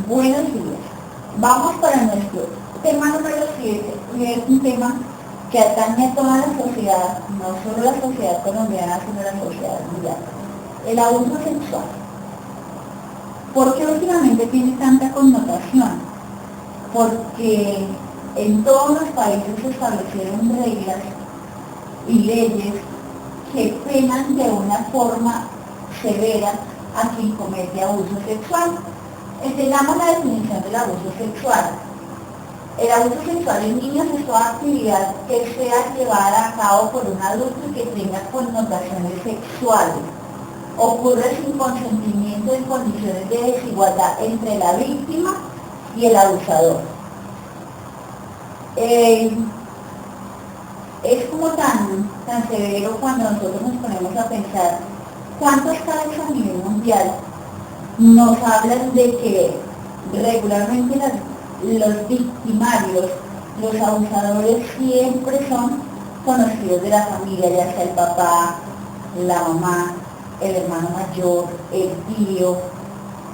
Buenos días. Vamos para nuestro tema número 7, y es un tema que atañe a toda la sociedad, no solo la sociedad colombiana, sino la sociedad mundial. El abuso sexual. ¿Por qué últimamente tiene tanta connotación? Porque en todos los países se establecieron reglas y leyes que penan de una forma severa a quien comete abuso sexual. Entendamos la definición del abuso sexual. El abuso sexual en niños es toda actividad que sea llevada a cabo por un adulto y que tenga connotaciones sexuales. Ocurre sin consentimiento en condiciones de desigualdad entre la víctima y el abusador. Es como tan severo cuando nosotros nos ponemos a pensar cuántos casos a nivel mundial nos hablan de que regularmente los victimarios, los abusadores siempre son conocidos de la familia, ya sea el papá, la mamá, el hermano mayor, el tío,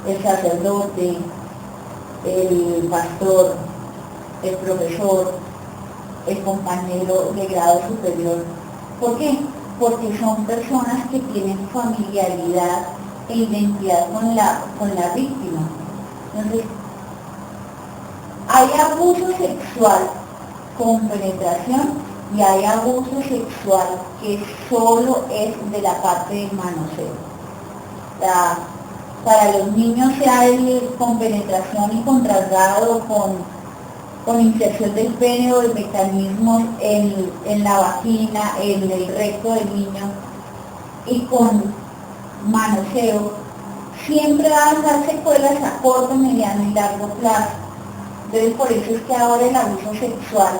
el sacerdote, el pastor, el profesor, el compañero de grado superior. ¿Por qué? Porque son personas que tienen familiaridad e identidad con la víctima. Entonces, hay abuso sexual con penetración y hay abuso sexual que solo es de la parte del manoseo. Para los niños sea con penetración y con traslado, con inserción del pene o de mecanismos en la vagina, en el recto del niño, y con manoseo, siempre van a dar secuelas a corto, mediano y largo plazo. Entonces, por eso es que ahora el abuso sexual,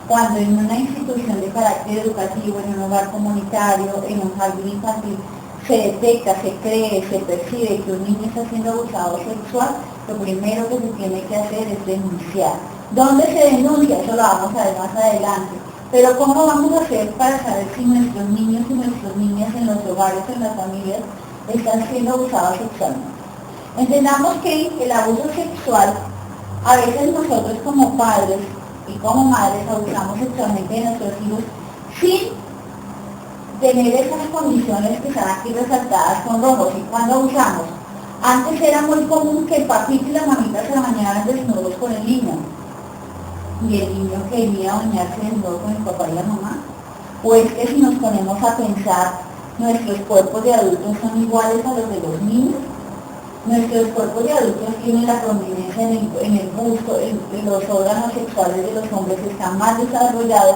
cuando en una institución de carácter educativo, en un hogar comunitario, en un jardín infantil, se detecta, se cree, se percibe que un niño está siendo abusado sexual, lo primero que se tiene que hacer es denunciar. ¿Dónde se denuncia? Eso lo vamos a ver más adelante. Pero ¿cómo vamos a hacer para saber si nuestros niños y nuestras niñas en los hogares, en las familias, están siendo abusados sexualmente? Entendamos que el abuso sexual, a veces nosotros como padres y como madres abusamos sexualmente de nuestros hijos sin tener esas condiciones que están aquí resaltadas con rojos. ¿Y cuando abusamos? Antes era muy común que el papito y la mamita se bañaran desnudos con el niño. Y el niño quería bañarse desnudo con el papá y la mamá. O es que si nos ponemos a pensar, nuestros cuerpos de adultos son iguales a los de los niños. Nuestros cuerpos de adultos tienen la prominencia en el busto, los órganos sexuales de los hombres están más desarrollados,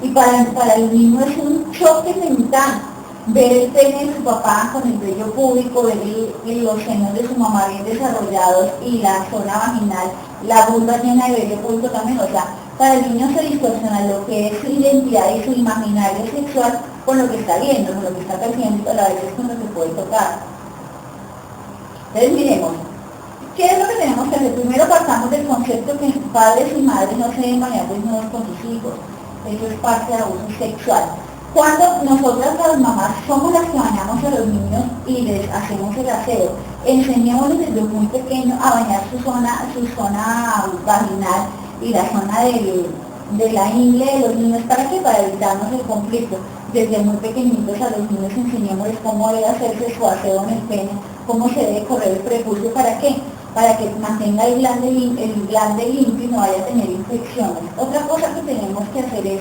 y para el niño es un choque mental ver el pene de su papá con el vello púbico, ver los senos de su mamá bien desarrollados y la zona vaginal, la vulva llena de vello púbico también. O sea, para el niño se distorsiona lo que es su identidad y su imaginario sexual con lo que está viendo, con lo que está percibiendo, a la vez con lo que puede tocar. Entonces miremos, ¿qué es lo que tenemos que hacer? Primero partamos del concepto que padres y madres no se deben bañar desnudos con sus hijos. Eso es parte del abuso sexual. Cuando nosotras las mamás somos las que bañamos a los niños y les hacemos el aseo, enseñémosles desde muy pequeño a bañar su zona vaginal y la zona de la ingle de los niños. ¿Para qué? Para evitarnos el conflicto. Desde muy pequeñitos a los niños enseñémosles cómo debe hacerse su aseo en el pene, cómo se debe correr el prepucio. ¿Para qué? Para que mantenga el glande limpio y no vaya a tener infecciones. Otra cosa que tenemos que hacer es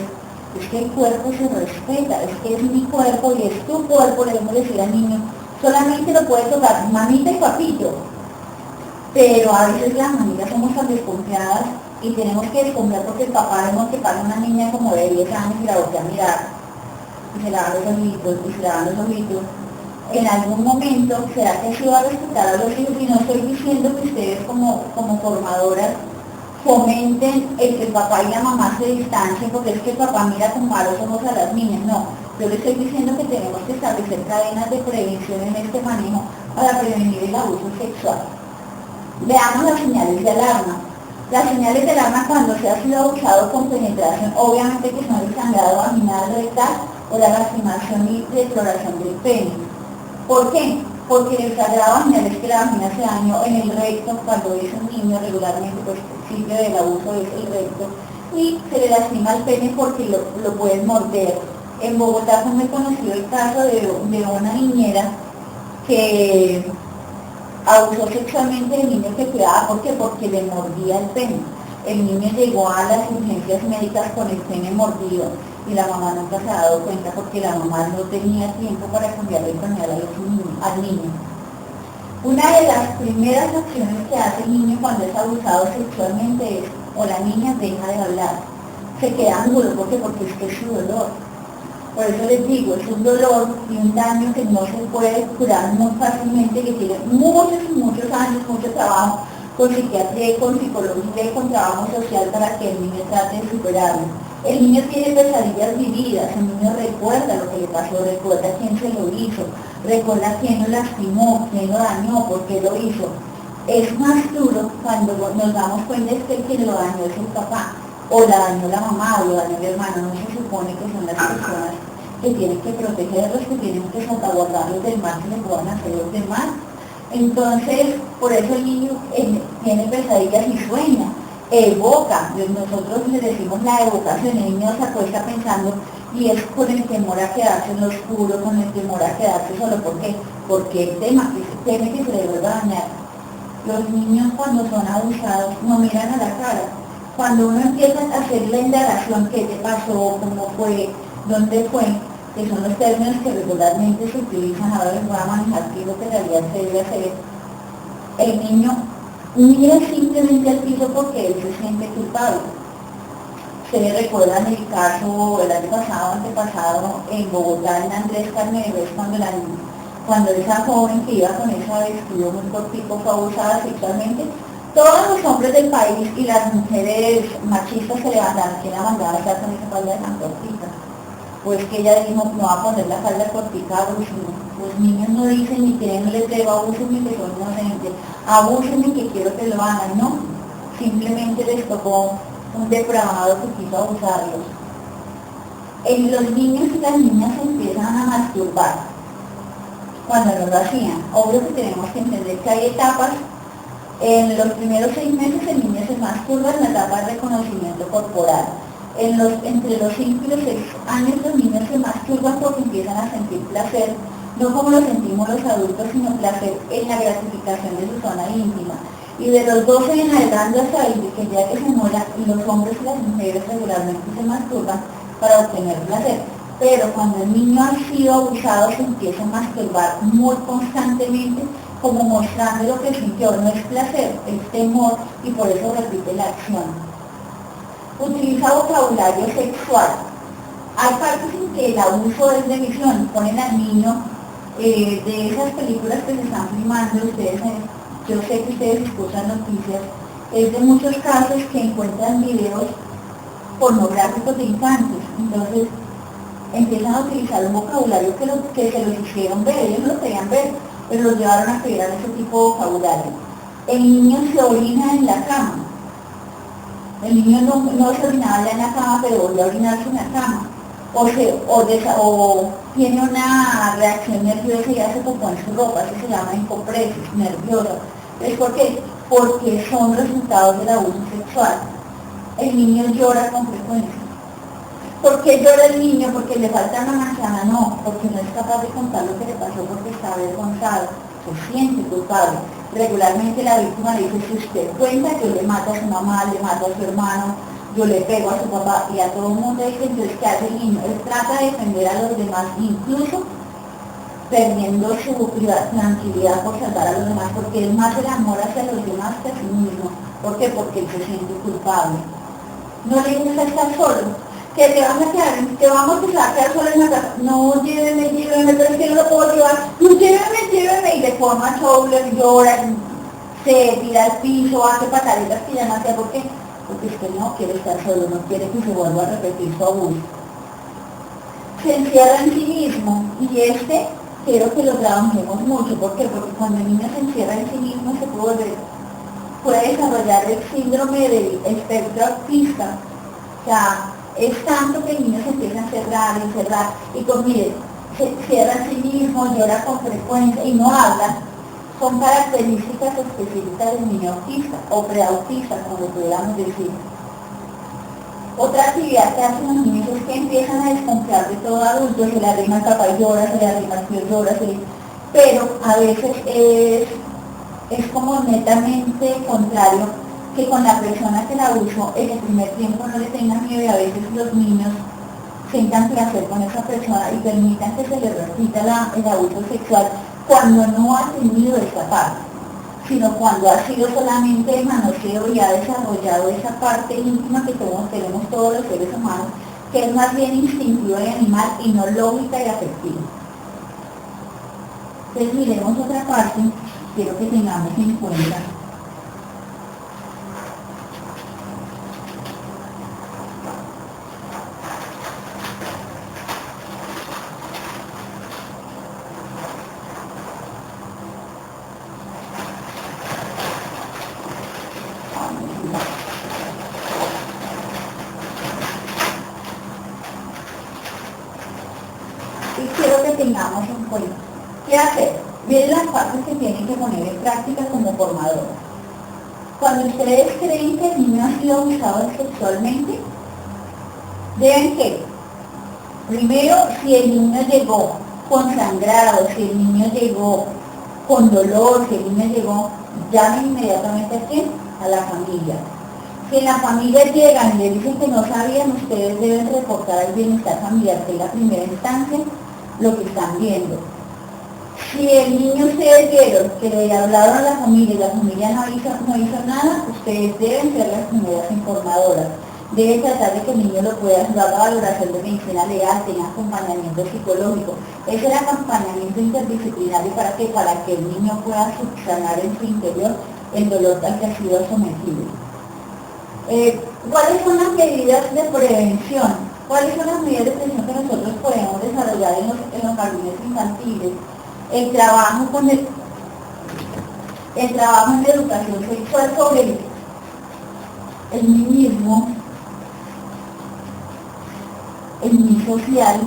que el cuerpo se respeta, es que es mi cuerpo y es tu cuerpo, le debemos decir al niño, solamente lo puede tocar mamita y papito. Pero a veces las mamitas somos tan desconfiadas y tenemos que desconfiar porque el papá vemos que para una niña como de 10 años y la voltea a mirar, y se la dan los ojitos, y se la dan los ojitos. En algún momento, ¿será que se va a respetar a los hijos? Y no estoy diciendo que ustedes como formadoras fomenten el que el papá y la mamá se distancien, porque es que el papá mira con malos ojos a las niñas. No, yo le estoy diciendo que tenemos que establecer cadenas de prevención en este manejo para prevenir el abuso sexual. Veamos las señales de alarma. Las señales de alarma cuando se ha sido abusado con penetración, obviamente que son el sangrado vaginal rectal o la lastimación y defloración del pene. ¿Por qué? porque el sagrado vaginal es que la vagina se dañó en el recto cuando es un niño regularmente, pues el sitio del abuso es el recto, y se le lastima el pene porque lo pueden morder. En Bogotá fue muy conocido el caso de una niñera que abusó sexualmente del niño que cuidaba. ¿Por qué? Porque le mordía el pene. El niño llegó a las urgencias médicas con el pene mordido y la mamá nunca se ha dado cuenta porque la mamá no tenía tiempo para cambiarle el pañal al niño. Una de las primeras acciones que hace el niño cuando es abusado sexualmente es, o la niña deja de hablar, se queda mudo. ¿Por qué? Porque es que es su dolor. Por eso les digo, es un dolor y un daño que no se puede curar muy fácilmente, que tiene muchos años, mucho trabajo con psiquiatría, con psicología y con trabajo social para que el niño trate de superarlo. El niño tiene pesadillas vividas, el niño recuerda lo que le pasó, recuerda quién se lo hizo, recuerda quién lo lastimó, quién lo dañó, por qué lo hizo. Es más duro cuando nos damos cuenta de que el que lo dañó es el papá, o la dañó la mamá, o lo dañó el hermano. No se supone que son las personas que tienen que protegerlos, que tienen que salvaguardarlos del mal que le puedan hacer los demás. Entonces, por eso el niño tiene pesadillas y sueña, evoca. Nosotros le decimos la evocación. El niño se acuesta pensando y es con el temor a quedarse en lo oscuro, con el temor a quedarse solo. ¿Por qué? Porque el tema teme que se le vuelva a dañar. Los niños cuando son abusados no miran a la cara. Cuando uno empieza a hacer la indagación, qué te pasó, cómo fue, dónde fue, que son los términos que regularmente se utilizan, ahora les voy a manejar qué es lo que en realidad se debe hacer. El niño mira simplemente al piso porque él se siente culpable. Ustedes recuerdan el caso el año pasado, antepasado, en Bogotá, en Andrés Carneves, cuando esa joven que iba con ese vestido muy cortico fue abusada sexualmente. Todos los hombres del país y las mujeres machistas se levantaron, que la mandaba a estar con esa falda tan cortita. Pues que ella dijo, no va a poner la falda cortica, abusen. Los niños no dicen ni que no les debo, abusen ni que son inocentes, abusen ni que quiero que lo hagan, no. Simplemente les tocó un depravado que quiso abusarlos. Los niños y las niñas se empiezan a masturbar cuando no lo hacían. Obvio que tenemos que entender que hay etapas. En los primeros 6 meses el niño se masturba en la etapa de reconocimiento corporal. Entre los 5 y los 6 años los niños se masturban porque empiezan a sentir placer, no como lo sentimos los adultos, sino placer en la gratificación de su zona íntima. Y de los 12 en adelante hasta el que ya que se muera, los hombres y las mujeres regularmente se masturban para obtener placer. Pero cuando el niño ha sido abusado se empieza a masturbar muy constantemente, como mostrando lo que sintió. No es placer, es temor, y por eso repite la acción. Utiliza vocabulario sexual. Hay partes en que el abuso es de visión. Ponen al niño de esas películas que se están filmando, yo sé que ustedes escuchan noticias, es de muchos casos que encuentran videos pornográficos de infantes. Entonces empiezan a utilizar un vocabulario que se los hicieron ver. Ellos no lo querían ver, pero los llevaron a crear ese tipo de vocabulario. El niño se orina en la cama. El niño no se orinaba ya en la cama, pero volvió a orinarse en la cama. O tiene una reacción nerviosa y hace popó en su ropa. Eso se llama hipopresis, nerviosa. ¿Es por qué? Porque son resultados del abuso sexual. El niño llora con frecuencia. ¿Por qué llora el niño? ¿Porque le falta una manzana? No, porque no es capaz de contar lo que le pasó, porque está avergonzado, se siente culpable. Regularmente la víctima le dice, si usted cuenta, yo le mato a su mamá, le mato a su hermano, yo le pego a su papá, y a todo el mundo dice. Entonces, ¿qué hace el niño? Él trata de defender a los demás, incluso perdiendo su tranquilidad por salvar a los demás, porque es más el amor hacia los demás que a sí mismo. ¿Por qué? Porque él se siente culpable. No le gusta estar solo. Que te vas a quedar, que vamos a quedar solo en la casa. No, lléveme, pero es que no lo puedo llevar. No, lléveme, y le forma show, le llora, se tira al piso, hace pataletas que ya no hacía. ¿Por qué? Porque es que no quiere estar solo, no quiere que se vuelva a repetir su abuso. Se encierra en sí mismo, y quiero que lo trabajemos mucho. ¿Por qué? Porque cuando el niño se encierra en sí mismo puede desarrollar el síndrome del espectro autista. O sea, es tanto que el niño se empieza a encerrar, y pues mire, se cierra a sí mismo, llora con frecuencia y no habla, son características específicas del niño autista o preautista, como lo pudiéramos decir. Otra actividad que hacen los niños es que empiezan a desconfiar de todo adulto, se le arrima el papá y llora, se le arrima el tío y llora, pero a veces es como netamente contrario, que con la persona que la usó en el primer tiempo no le tengan miedo, y a veces los niños sientan placer con esa persona y permitan que se le repita el abuso sexual cuando no ha tenido esa parte, sino cuando ha sido solamente el manoseo y ha desarrollado esa parte íntima que tenemos todos los seres humanos, que es más bien instintiva y animal y no lógica y afectiva. Entonces miremos otra parte, quiero que tengamos en cuenta. Y quiero que tengamos en cuenta. ¿Qué hacer? Miren las partes que tienen que poner en práctica como formadores. Cuando ustedes creen que el niño ha sido abusado sexualmente, deben que, primero, si el niño llegó consangrado, si el niño llegó con dolor, si el niño llegó, llamen inmediatamente a quién, a la familia. Si en la familia llegan y le dicen que no sabían, ustedes deben reportar al bienestar familiar, que es la primera instancia, lo que están viendo. Si el niño ustedes vieron que le hablaron a la familia y la familia no hizo nada, ustedes deben ser las primeras informadoras. Deben tratar de que el niño lo pueda hacer, haga valoración de medicina legal, tenga acompañamiento psicológico. Ese es el acompañamiento interdisciplinario para que el niño pueda subsanar en su interior el dolor al que ha sido sometido. ¿Cuáles son las medidas de prevención? ¿Cuáles son las medidas de prevención que nosotros podemos desarrollar en los jardines infantiles? El trabajo en la educación sexual sobre el niñismo, el mi social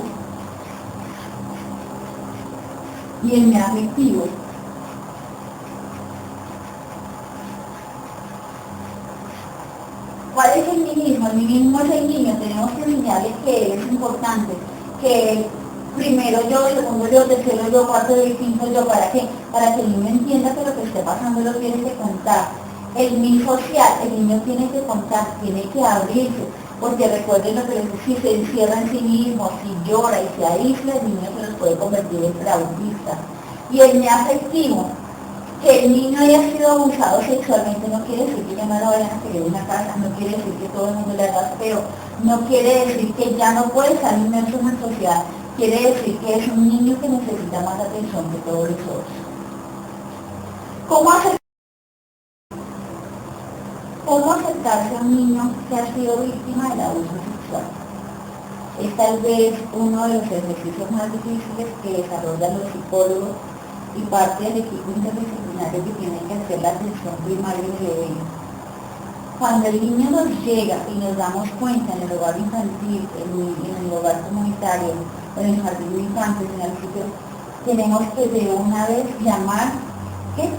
y el mi afectivo. ¿Cuál es el niñismo? El niñismo es el niño, tenemos que enseñarle que es importante, que primero yo, segundo yo, tercero yo, cuarto yo, quinto yo, ¿para qué? Para que el niño entienda que lo que esté pasando lo tiene que contar. El mi social, el niño tiene que contar, tiene que abrirse, porque recuerden lo que les digo, si se encierra en sí mismo, si llora y se aísla, el niño se los puede convertir en autista. Y el mi afectivo, que el niño haya sido abusado sexualmente no quiere decir que ya no lo vayan a querer en una casa, no quiere decir que todo el mundo le haga feo, no quiere decir que ya no puede estar inmerso en la sociedad, quiere decir que es un niño que necesita más atención que todos los otros. ¿Cómo acercarse a un niño que ha sido víctima del abuso sexual? Es tal vez uno de los ejercicios más difíciles que desarrollan los psicólogos y parte del equipo interdisciplinario que tiene que hacer la atención primaria y de ello. Cuando el niño nos llega y nos damos cuenta en el hogar infantil, en el hogar comunitario, en el jardín de infantes, en el sitio, tenemos que de una vez llamar, ¿qué?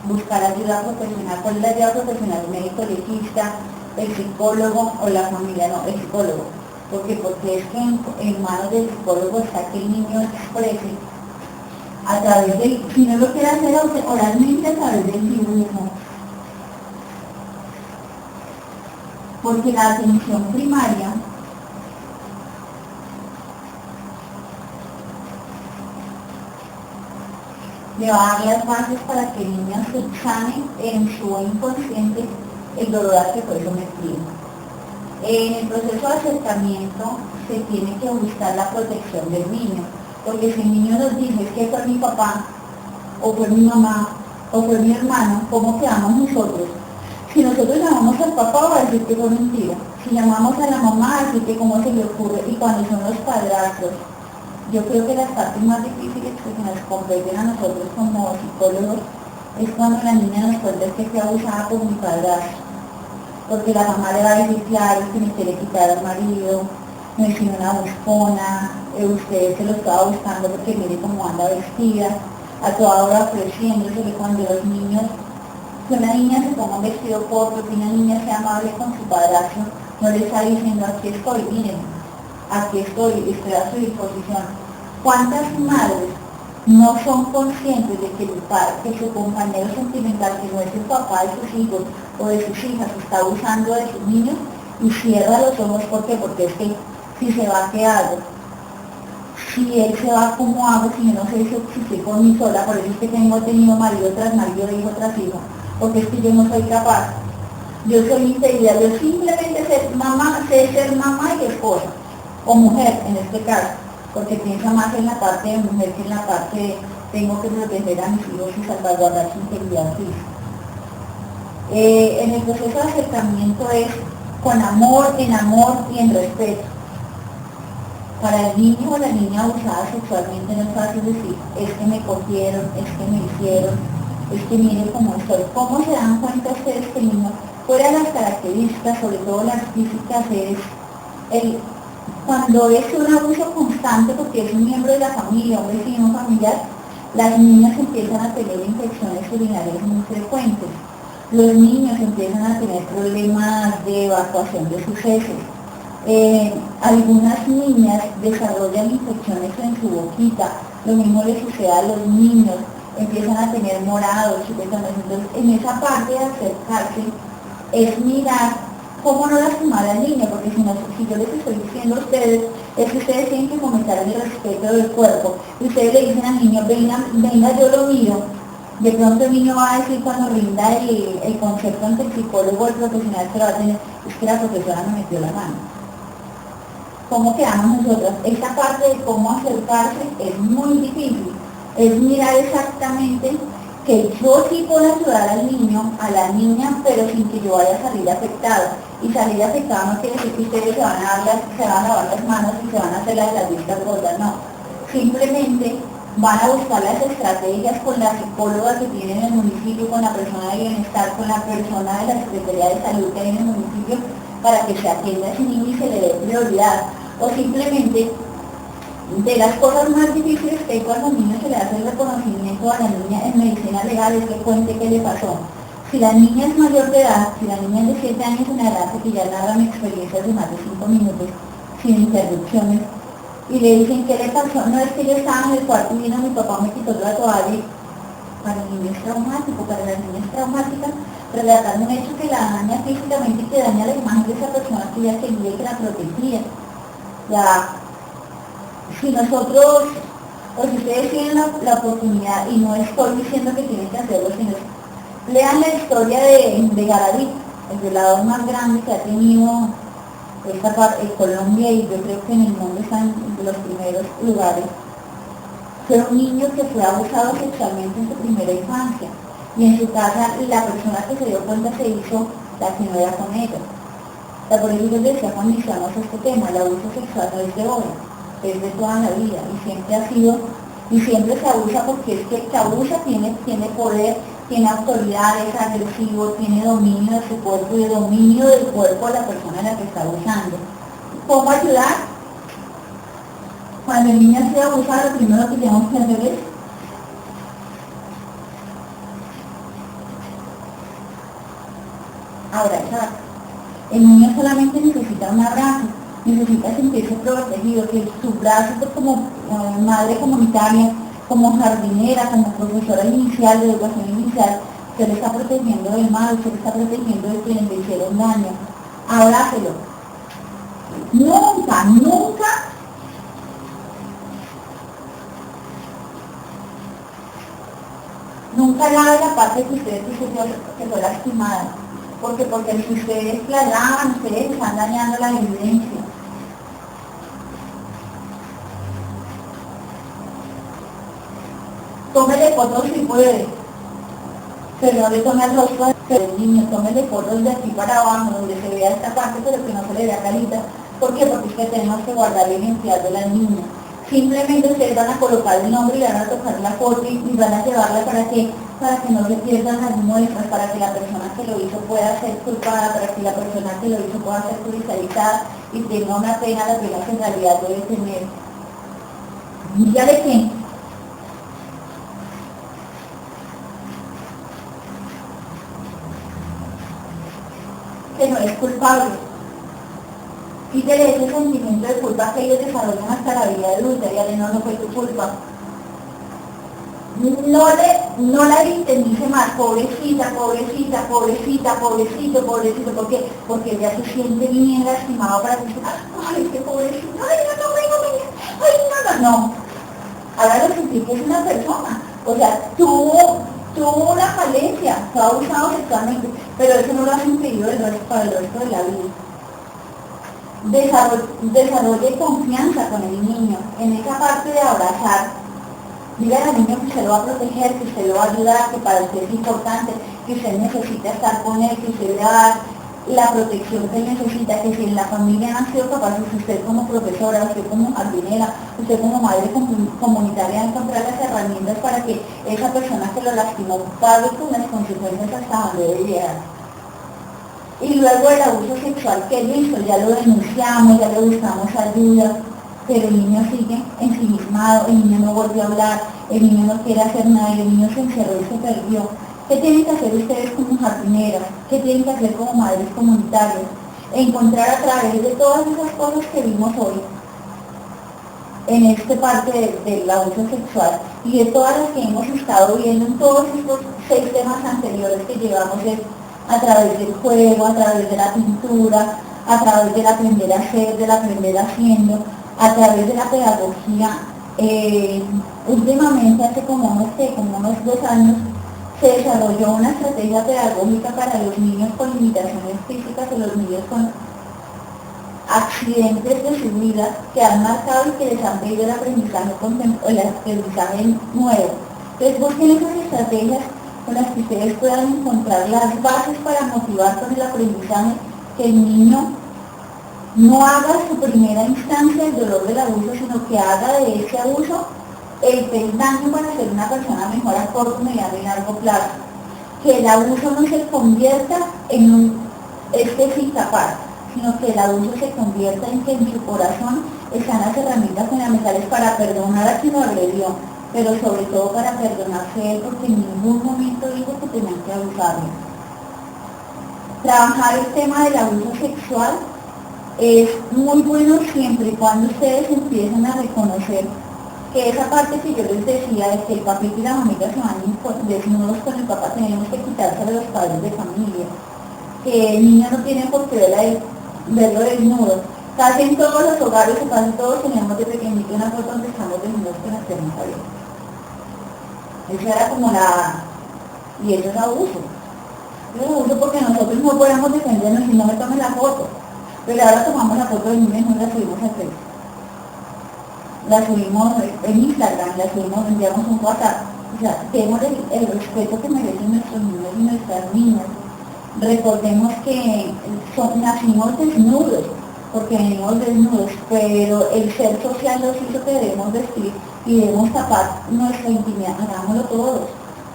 Buscar ayuda profesional. ¿Cuál es la ayuda profesional? El médico legista, el psicólogo o la familia, no, el psicólogo. Porque es que en manos del psicólogo está que el niño exprese a través del, si no lo quiere hacer oralmente, a través del dibujo. Porque la atención primaria le va a dar las bases para que el niño subsane en su inconsciente el dolor al que fue sometido. En el proceso de acercamiento se tiene que buscar la protección del niño, porque si el niño nos dice que fue mi papá, o fue mi mamá, o fue mi hermano, ¿cómo quedamos nosotros? Si nosotros llamamos al papá, va a decir que fue mentira. Si llamamos a la mamá, va a decir que cómo se le ocurre. Y cuando son los padrastros, yo creo que las partes más difíciles que nos competen a nosotros como psicólogos es cuando la niña nos cuenta que fue abusada por mi padrastro. Porque la mamá le va a decir, claro, que me quiere quitar al marido, me hicieron una buscona, usted se lo estaba buscando porque mire cómo anda vestida, a toda hora ofreciéndose que cuando los niños, que una niña se ponga un vestido corto, que una niña sea amable con su padrastro, no le está diciendo aquí estoy, miren, aquí estoy a su disposición. ¿Cuántas madres no son conscientes de que que su compañero sentimental, que no es el papá de sus hijos o de sus hijas, está abusando de sus niños y cierra los ojos? ¿Por qué? Porque es que si se va, ¿qué hago? Si él se va, ¿cómo hago? Si yo no sé si estoy por mí sola, por eso es que he tenido marido tras marido, hijo tras hijo, porque es que yo no soy capaz. Yo soy integridad, yo simplemente sé ser mamá y esposa, o mujer en este caso, porque piensa más en la parte de mujer que en la parte de tengo que proteger a mis hijos y salvaguardar su integridad física. En el proceso de acercamiento es con amor, en amor y en respeto. Para el niño o la niña abusada sexualmente no es fácil decir, es que me cogieron, es que me hicieron, es que mire cómo estoy. ¿Cómo se dan cuenta ustedes que el niño, fuera de las características, sobre todo las físicas, es cuando es un abuso constante porque es un miembro de la familia, un vecino familiar, las niñas empiezan a tener infecciones urinarias muy frecuentes. Los niños empiezan a tener problemas de evacuación de sus heces. Algunas niñas desarrollan infecciones en su boquita, lo mismo le sucede a los niños, empiezan a tener morados, entonces en esa parte de acercarse es mirar cómo no lastimar al niño, porque si yo les estoy diciendo a ustedes, es que ustedes tienen que fomentar el respeto del cuerpo, y ustedes le dicen al niño, venga, yo lo miro, de pronto el niño va a decir cuando rinda el concepto ante el psicólogo o el profesional que lo va a tener, es que la profesora me metió la mano. ¿Cómo quedamos nosotros? Esta parte de cómo acercarse es muy difícil, es mirar exactamente que yo sí puedo ayudar al niño, a la niña, pero sin que yo vaya a salir afectado. Y salir afectado no quiere decir que ustedes se van a lavar las manos y se van a hacer las vistas gordas, no. Simplemente van a buscar las estrategias con la psicóloga que tiene en el municipio, con la persona de bienestar, con la persona de la Secretaría de Salud que hay en el municipio, para que se atienda a ese niño y se le dé prioridad. O simplemente, de las cosas más difíciles que hay cuando al niño se le hace el reconocimiento a la niña en medicina legal es que cuente qué le pasó. Si la niña es mayor de edad, si la niña es de 7 años en adelante, que ya narran experiencias de más de 5 minutos, sin interrupciones, y le dicen qué le pasó, no es que yo estaba en el cuarto y vino mi papá, me quitó la toalla, para el niño es traumático, para las niñas es traumática, relatar un hecho que la daña físicamente y que daña la imagen de esa persona que ella quería y que la protegía. Ya, si nosotros, o si ustedes tienen la oportunidad, y no estoy diciendo que tienen que hacerlo, sino lean la historia de Garavito, el violador más grande que ha tenido esta parte de Colombia, y yo creo que en el mundo están en los primeros lugares. Fue un niño que fue abusado sexualmente en su primera infancia, y en su casa la persona que se dio cuenta se hizo la que no era con ella. Por eso yo decía cuando iniciamos este tema, el abuso sexual no es de hoy, es de toda la vida, y siempre ha sido, y siempre se abusa porque es que el que abusa tiene poder, tiene autoridad, es agresivo, tiene dominio de su cuerpo y dominio del cuerpo de la persona a la que está abusando. ¿Cómo ayudar? Cuando el niño ha sido abusado, lo primero que tenemos que hacer es abrazar. El niño solamente necesita un abrazo, necesita sentirse protegido, que su brazo pues, como madre comunitaria, como jardinera, como profesora inicial de educación inicial, se le está protegiendo del mal, se le está protegiendo de quienes le hicieron daño. Abrácelo. Nunca, nunca lave la parte que usted que fue lastimada. Porque si ustedes la lavan, ustedes están dañando la evidencia. Tómele fotos si puede, pero no le tome el rostro del niño, tómele fotos de aquí para abajo, donde se vea esta parte, pero que no se le vea carita. ¿Por qué? Porque es que tenemos que guardar la identidad de la niña. Simplemente ustedes van a colocar el nombre y van a tocar la foto y van a llevarla para que no se pierdan las muestras, para que la persona que lo hizo pueda ser culpada, para que la persona que lo hizo pueda ser judicializada y tenga una pena, la pena que en realidad debe tener. ¿Ya de qué? Que no es culpable. Quítele ese sentimiento de culpa que ellos desarrollan hasta la vida adulta, y no fue tu culpa. No la victimice más, pobrecita, pobrecita, pobrecita, pobrecito, pobrecito, ¿por qué? Porque ella se siente bien lastimado para decir, ay, qué pobrecito, ay, no, ay, no, hágalo sentir que es una persona, o sea, tuvo una falencia, fue abusado sexualmente, pero eso no lo ha impedido para el resto de la vida. Desarrolle confianza con el niño, en esa parte de abrazar. Dígale al niño que usted lo va a proteger, que usted lo va a ayudar, que para usted es importante, que usted necesita estar con él, que usted le va a dar la protección que él necesita, que si en la familia no han sido capaces, usted como profesora, usted como jardinera, usted como madre comunitaria, encontrar las herramientas para que esa persona que lo lastimó pague con las consecuencias hasta donde debe llegar. Y luego el abuso sexual que listo, ya lo denunciamos, ya le buscamos ayuda, pero el niño sigue ensimismado, el niño no volvió a hablar, el niño no quiere hacer nada, el niño se encerró y se perdió. ¿Qué tienen que hacer ustedes como jardineras? ¿Qué tienen que hacer como madres comunitarias? Encontrar a través de todas esas cosas que vimos hoy, en esta parte del abuso sexual, y de todas las que hemos estado viendo en todos estos 6 temas anteriores que llevamos a través del juego, a través de la pintura, a través del aprender a hacer, del aprender haciendo, a través de la pedagogía. Últimamente, hace como unos 2 años, se desarrolló una estrategia pedagógica para los niños con limitaciones físicas o los niños con accidentes de su vida que han marcado y que les han pedido el aprendizaje nuevo. Entonces busquen esas estrategias con las que ustedes puedan encontrar las bases para motivar con el aprendizaje, que el niño no haga su primera instancia el dolor del abuso, sino que haga de ese abuso el peldaño para ser una persona mejor a corto, mediano y largo plazo. Que el abuso no se convierta en un incapaz, sino que el abuso se convierta en que en su corazón están las herramientas fundamentales para perdonar a quien lo agredió, pero sobre todo para perdonarse él, porque en ningún momento dijo que tenían que abusarlo. Trabajar el tema del abuso sexual es muy bueno siempre y cuando ustedes empiecen a reconocer que esa parte que yo les decía de que el papito y la mamita se van desnudos con el papá, tenemos que quitarse a los padres de familia, que el niño no tiene por qué verlo desnudo. Casi en todos los hogares, o casi todos tenemos de pequeñito una foto donde estamos desnudos con las piernas abiertas. Eso era como y eso es abuso. Eso es abuso porque nosotros no podemos defendernos y no me tomen la foto. Pero ahora tomamos la foto del niño y la subimos a Facebook. La subimos en Instagram, la subimos, enviamos un WhatsApp. O sea, tenemos el respeto que merecen nuestros niños y nuestras niñas. Recordemos que nacimos desnudos, porque venimos desnudos, pero el ser social nos hizo que debemos vestir y debemos tapar nuestra intimidad, hagámoslo todos.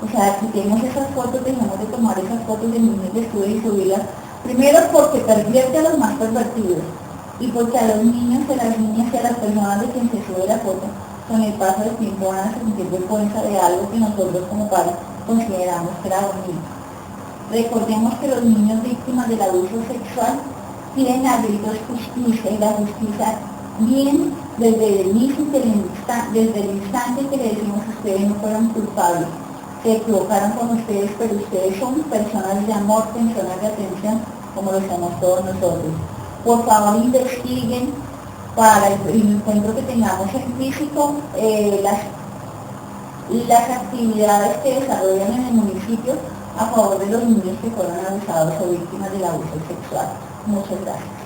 O sea, quitemos esas fotos, dejemos de tomar esas fotos de niños desnudos y subirlas. Primero porque pervierte a los más pervertidos, y porque a los niños, a las niñas y a las personas de quien se sube la foto, con el paso del tiempo van a sentir vergüenza de algo que nosotros como padres consideramos que era bonito. Recordemos que los niños víctimas del abuso sexual piden a gritos justicia, y la justicia viene desde el instante que le decimos que ustedes no fueron culpables, se equivocaron con ustedes, pero ustedes son personas de amor, personas de atención, como lo somos todos nosotros. Por favor, investiguen para el encuentro que tengamos en físico las actividades que desarrollan en el municipio a favor de los niños que fueron abusados o víctimas del abuso sexual. Muchas gracias.